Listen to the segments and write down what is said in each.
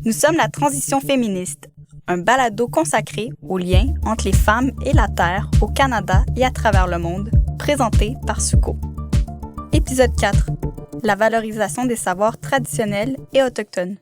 Nous sommes la Transition féministe, un balado consacré aux liens entre les femmes et la terre au Canada et à travers le monde, présenté par Suco. Épisode 4. La valorisation des savoirs traditionnels et autochtones.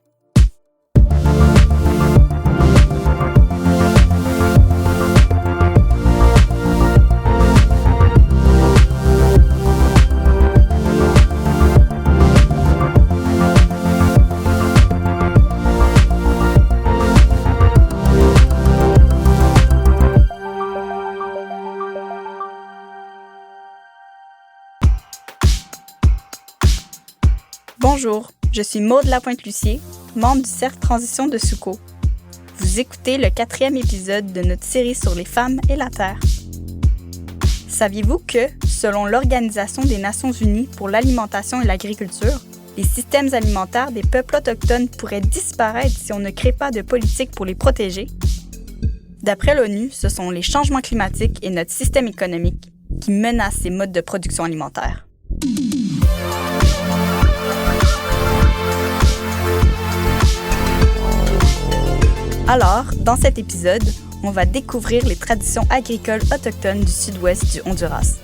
Bonjour, je suis Maude Lapointe-Lucier, membre du Cercle Transition de Suco. Vous écoutez le 4e épisode de notre série sur les femmes et la terre. Saviez-vous que, selon l'Organisation des Nations Unies pour l'alimentation et l'agriculture, les systèmes alimentaires des peuples autochtones pourraient disparaître si on ne crée pas de politique pour les protéger? D'après l'ONU, ce sont les changements climatiques et notre système économique qui menacent ces modes de production alimentaire. Alors, dans cet épisode, on va découvrir les traditions agricoles autochtones du sud-ouest du Honduras.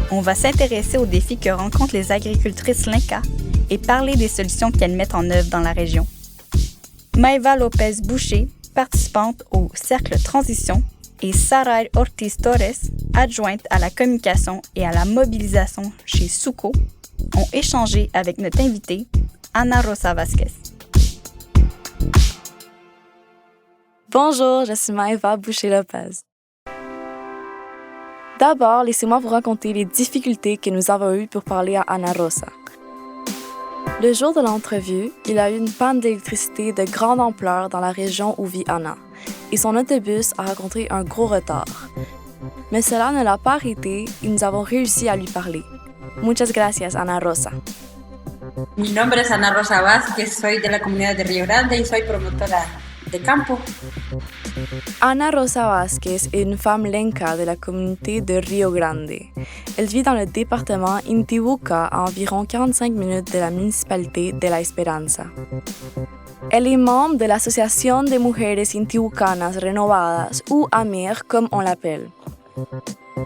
On va s'intéresser aux défis que rencontrent les agricultrices Lenca et parler des solutions qu'elles mettent en œuvre dans la région. Maëva Lopez-Boucher, participante au Cercle Transition, et Saray Ortiz-Torres, adjointe à la communication et à la mobilisation chez Suco, ont échangé avec notre invitée, Ana Rosa Vázquez. Bonjour, je suis Maëva Boucher-Lopez. D'abord, laissez-moi vous raconter les difficultés que nous avons eues pour parler à Ana Rosa. Le jour de l'entrevue, il y a eu une panne d'électricité de grande ampleur dans la région où vit Ana, et son autobus a rencontré un gros retard. Mais cela ne l'a pas arrêté et nous avons réussi à lui parler. Muchas gracias, Ana Rosa. Mi nombre es Ana Rosa Vázquez, soy de la comunidad de Río Grande y soy promotora de campo. Ana Rosa Vázquez est une femme lenca de la communauté de Rio Grande. Elle vit dans le département Intihuca, à environ 45 minutes de la municipalité de La Esperanza. Elle est membre de l'Association des Mujeres Intihucanas Renovadas, ou AMIR comme on l'appelle.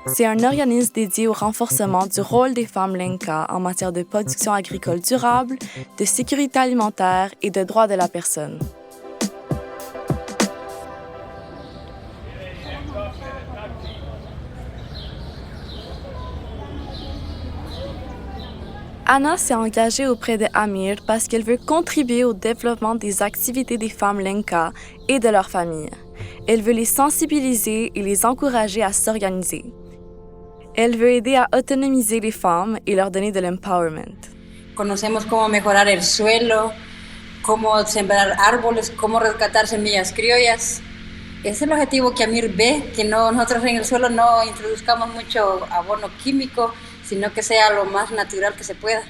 C'est un organisme dédié au renforcement du rôle des femmes lenca en matière de production agricole durable, de sécurité alimentaire et de droits de la personne. Ana s'est engagée auprès de AMIR parce qu'elle veut contribuer au développement des activités des femmes lenca et de leurs familles. Elle veut les sensibiliser et les encourager à s'organiser. Elle veut aider à autonomiser les femmes et leur donner de l'empowerment. Conocemos cómo mejorar el suelo, cómo sembrar árboles, cómo rescatar semillas criollas. Ese es el objetivo que AMIR ve, que nosotros en el suelo no introduzcamos mucho abono químico, sino que sea lo más natural que se pueda.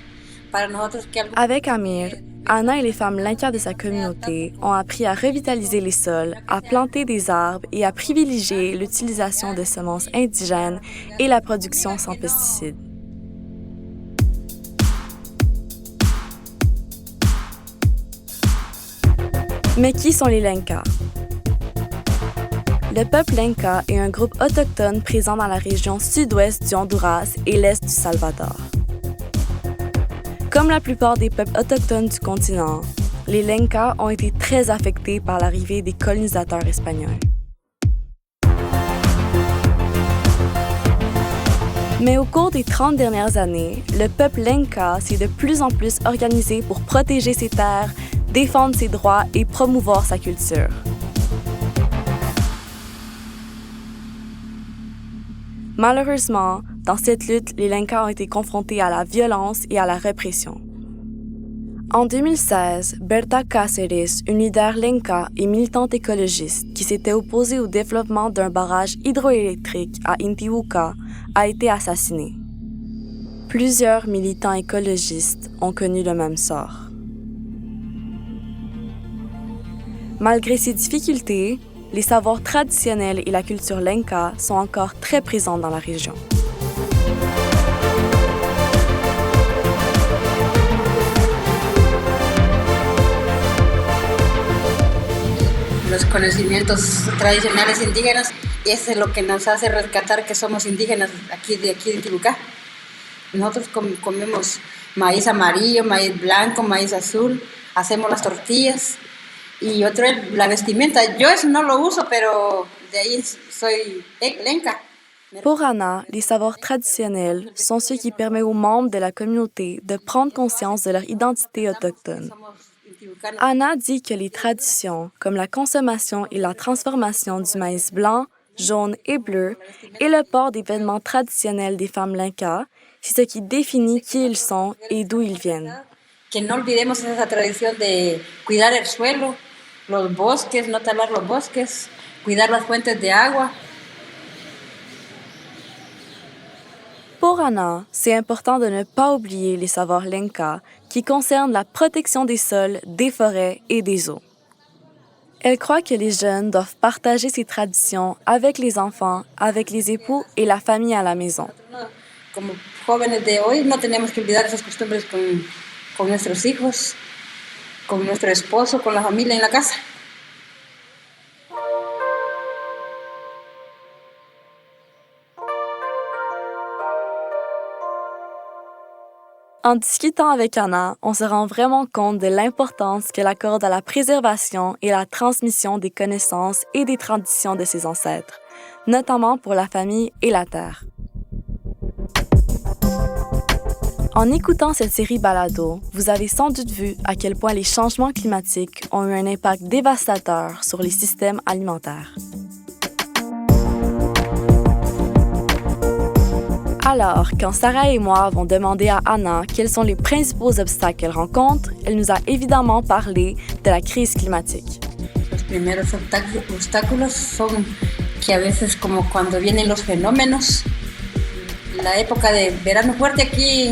Para nosotros que Avec AMIR, Ana et les femmes lenca de sa communauté ont appris à revitaliser les sols, à planter des arbres et à privilégier l'utilisation de semences indigènes et la production sans pesticides. Mais qui sont les Lenca? Le peuple Lenca est un groupe autochtone présent dans la région sud-ouest du Honduras et l'est du Salvador. Comme la plupart des peuples autochtones du continent, les Lenca ont été très affectés par l'arrivée des colonisateurs espagnols. Mais au cours des 30 dernières années, le peuple Lenca s'est de plus en plus organisé pour protéger ses terres, défendre ses droits et promouvoir sa culture. Malheureusement, dans cette lutte, les Lenca ont été confrontés à la violence et à la répression. En 2016, Berta Cáceres, une leader Lenca et militante écologiste qui s'était opposée au développement d'un barrage hydroélectrique à Intihuca, a été assassinée. Plusieurs militants écologistes ont connu le même sort. Malgré ces difficultés, les savoirs traditionnels et la culture lenca sont encore très présents dans la région. los conocimientos tradicionales indígenas, y eso es lo que nos hace rescatar que somos indígenas aquí de Intibucá. Nosotros comemos maíz amarillo, maíz blanco, maíz azul, hacemos las tortillas y otro es la vestimenta. Yo eso no lo uso, pero de ahí soy lenca. Pour Anna, les savoirs traditionnels sont ceux qui permettent aux membres de la communauté de prendre conscience de leur identité autochtone. Anna dit que les traditions, comme la consommation et la transformation du maïs blanc, jaune et bleu, et le port des vêtements traditionnels des femmes Lenca, c'est ce qui définit qui ils sont et d'où ils viennent. Que no olvidemos esa tradición de cuidar el suelo, los bosques, no talar los bosques, cuidar las fuentes de agua. Pour Anna, c'est important de ne pas oublier les savoirs Lenca qui concernent la protection des sols, des forêts et des eaux. Elle croit que les jeunes doivent partager ces traditions avec les enfants, avec les époux et la famille à la maison. Como jóvenes de hoy no tenemos que olvidar esas costumbres con nuestros hijos, con nuestro esposo, con la familia en la casa. En discutant avec Anna, on se rend vraiment compte de l'importance qu'elle accorde à la préservation et à la transmission des connaissances et des traditions de ses ancêtres, notamment pour la famille et la terre. En écoutant cette série balado, vous avez sans doute vu à quel point les changements climatiques ont eu un impact dévastateur sur les systèmes alimentaires. Alors, quand Sarah et moi avons demandé à Anna quels sont les principaux obstacles qu'elle rencontre, elle nous a évidemment parlé de la crise climatique. Los primeros obstáculos son que a veces como cuando vienen los fenómenos, la época de verano fuerte aquí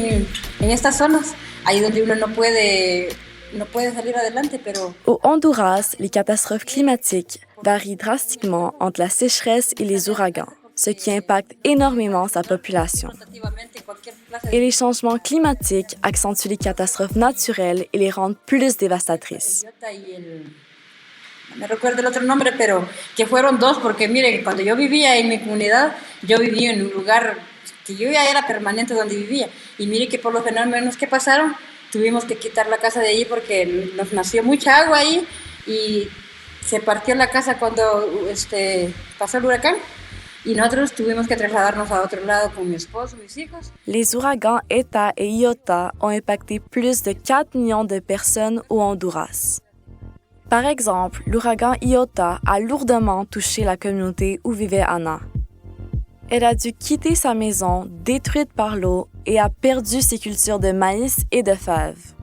en estas zonas, ahí donde uno no puede salir adelante, pero... Au Honduras, les catastrophes climatiques varient drastiquement entre la sécheresse et les ouragans, ce qui impacte énormément sa population. Et les changements climatiques accentuent les catastrophes naturelles et les rendent plus dévastatrices. No me recuerdo el otro nombre, pero que fueron dos, porque miren, cuando yo vivía en mi comunidad, yo vivía en un lugar que yo ya era permanente donde vivía, y mire que por los fenómenos que pasaron, tuvimos que quitar la casa de ahí porque nos nació mucha agua ahí, y se partió la casa cuando pasó el huracán. Y nosotros tuvimos que trasladarnos a otro lado con mi esposo, mis hijos. Les ouragans Eta et Iota ont impacté plus de 4 millions de personnes au Honduras. Par exemple, l'ouragan Iota a lourdement touché la communauté où vivait Anna. Elle a dû quitter sa maison détruite par l'eau et a perdu ses cultures de maïs et de fèves.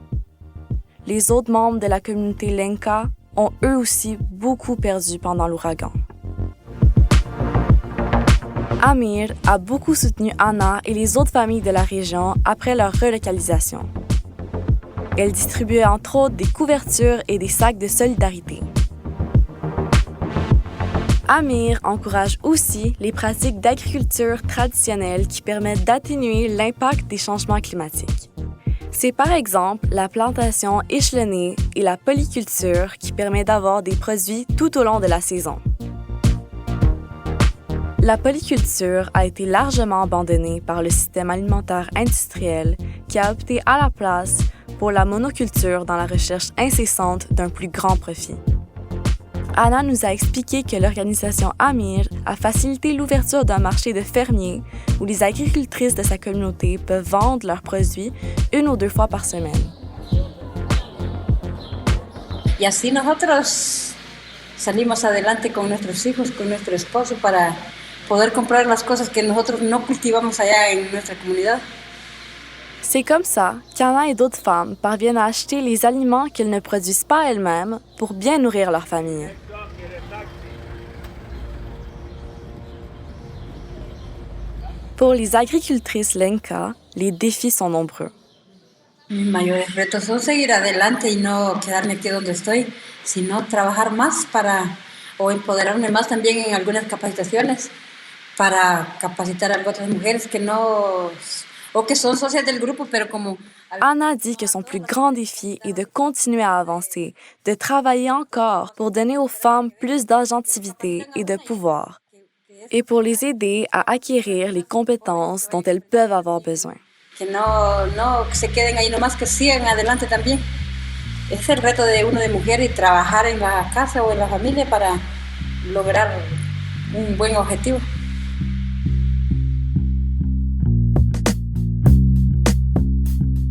Les autres membres de la communauté Lenca ont eux aussi beaucoup perdu pendant l'ouragan. Amir a beaucoup soutenu Anna et les autres familles de la région après leur relocalisation. Elle distribuait entre autres des couvertures et des sacs de solidarité. Amir encourage aussi les pratiques d'agriculture traditionnelle qui permettent d'atténuer l'impact des changements climatiques. C'est par exemple la plantation échelonnée et la polyculture qui permet d'avoir des produits tout au long de la saison. La polyculture a été largement abandonnée par le système alimentaire industriel qui a opté à la place pour la monoculture dans la recherche incessante d'un plus grand profit. Anna nous a expliqué que l'organisation Amir a facilité l'ouverture d'un marché de fermiers où les agricultrices de sa communauté peuvent vendre leurs produits 1 ou 2 fois par semaine. Y así nosotros salimos adelante con nuestros hijos, con nuestro esposo para poder comprar las cosas que nosotros no cultivamos allá en nuestra comunidad. C'est comme ça qu'Anna et d'autres femmes parviennent à acheter les aliments qu'elles ne produisent pas elles-mêmes pour bien nourrir leur famille. Pour les agricultrices Lenca, les défis sont nombreux. Mis mayores retos son seguir adelante y no quedarme aquí donde estoy, sino trabajar más o empoderarme más también en algunas capacitaciones para capacitar a otras mujeres que no o que son socias del grupo, pero como... Anna dit que son plus grand défi est de continuer à avancer, de travailler encore pour donner aux femmes plus d'agentivité et de pouvoir, et pour les aider à acquérir les compétences dont elles peuvent avoir besoin. Que que se queden ahí nomás, que sigan adelante también. Es el reto de uno de mujer y trabajar en la casa o en la familia para lograr un buen objetivo.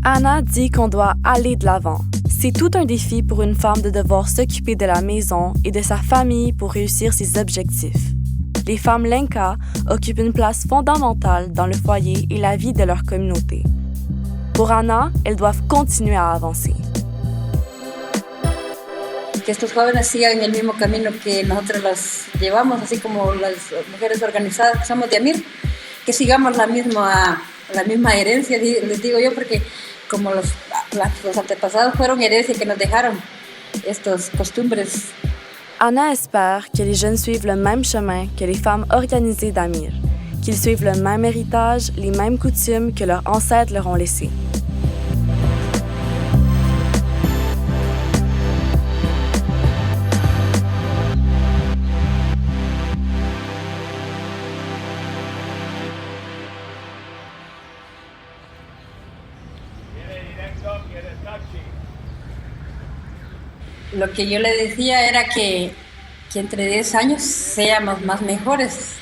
Anna dit qu'on doit aller de l'avant. C'est tout un défi pour une femme de devoir s'occuper de la maison et de sa famille pour réussir ses objectifs. Les femmes Lenca occupent une place fondamentale dans le foyer et la vie de leur communauté. Pour Anna, elles doivent continuer à avancer. Que estos jóvenes sigan el mismo camino que nosotros las llevamos, así como las mujeres organizadas que somos de AMIR, que sigamos la misma herencia, les digo yo, porque como los antepasados fueron herencia que nos dejaron estas costumbres. Anna espère que les jeunes suivent le même chemin que les femmes organisées d'AMIR, qu'ils suivent le même héritage, les mêmes coutumes que leurs ancêtres leur ont laissées. Lo que yo le decía era que entre 10 años seamos más mejores,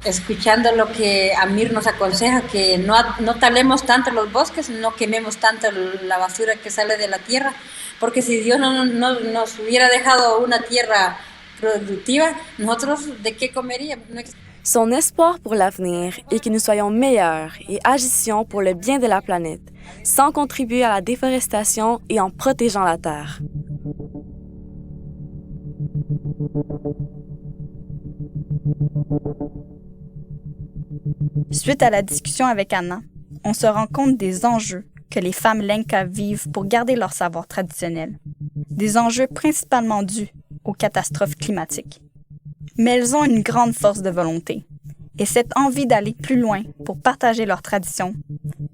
escuchando lo que AMIR nos aconseja, que no talemos tanto los bosques, no quememos tanto la basura que sale de la tierra, porque si Dios no nos hubiera dejado una tierra productiva, nosotros ¿de qué comeríamos? Son espoir pour l'avenir est que nous soyons meilleurs et agissions pour le bien de la planète, sans contribuer à la déforestation et en protégeant la terre. Suite à la discussion avec Anna, on se rend compte des enjeux que les femmes Lenca vivent pour garder leur savoir traditionnel. Des enjeux principalement dus aux catastrophes climatiques. Mais elles ont une grande force de volonté. Et cette envie d'aller plus loin pour partager leurs traditions,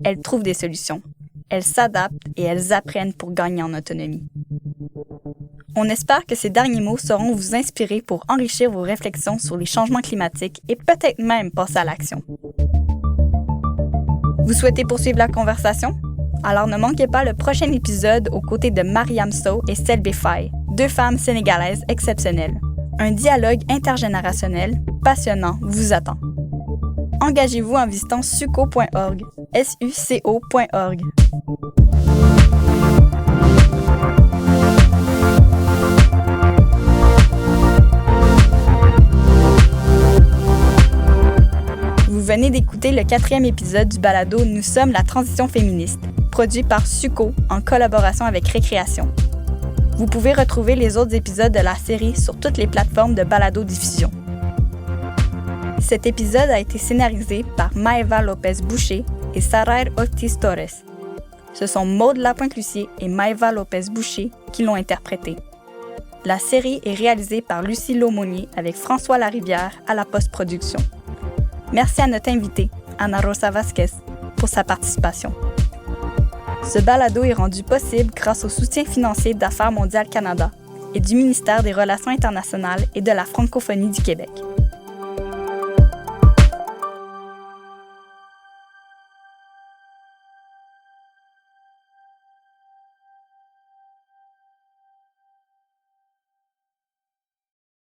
elles trouvent des solutions. Elles s'adaptent et elles apprennent pour gagner en autonomie. On espère que ces derniers mots sauront vous inspirer pour enrichir vos réflexions sur les changements climatiques et peut-être même passer à l'action. Vous souhaitez poursuivre la conversation? Alors ne manquez pas le prochain épisode aux côtés de Mariam Sow et Selbe Faye, deux femmes sénégalaises exceptionnelles. Un dialogue intergénérationnel passionnant vous attend. Engagez-vous en visitant suco.org, suco.org. Vous venez d'écouter le 4e épisode du balado Nous sommes la transition féministe, produit par Suco en collaboration avec Récréation. Vous pouvez retrouver les autres épisodes de la série sur toutes les plateformes de balado-diffusion. Cet épisode a été scénarisé par Maeva Lopez-Boucher et Sarair Ortiz-Torres. Ce sont Maude Lapointe-Lucier et Maeva Lopez-Boucher qui l'ont interprété. La série est réalisée par Lucie Laumonier avec François Larivière à la post-production. Merci à notre invitée, Ana Rosa Vázquez, pour sa participation. Ce balado est rendu possible grâce au soutien financier d'Affaires mondiales Canada et du ministère des Relations internationales et de la francophonie du Québec.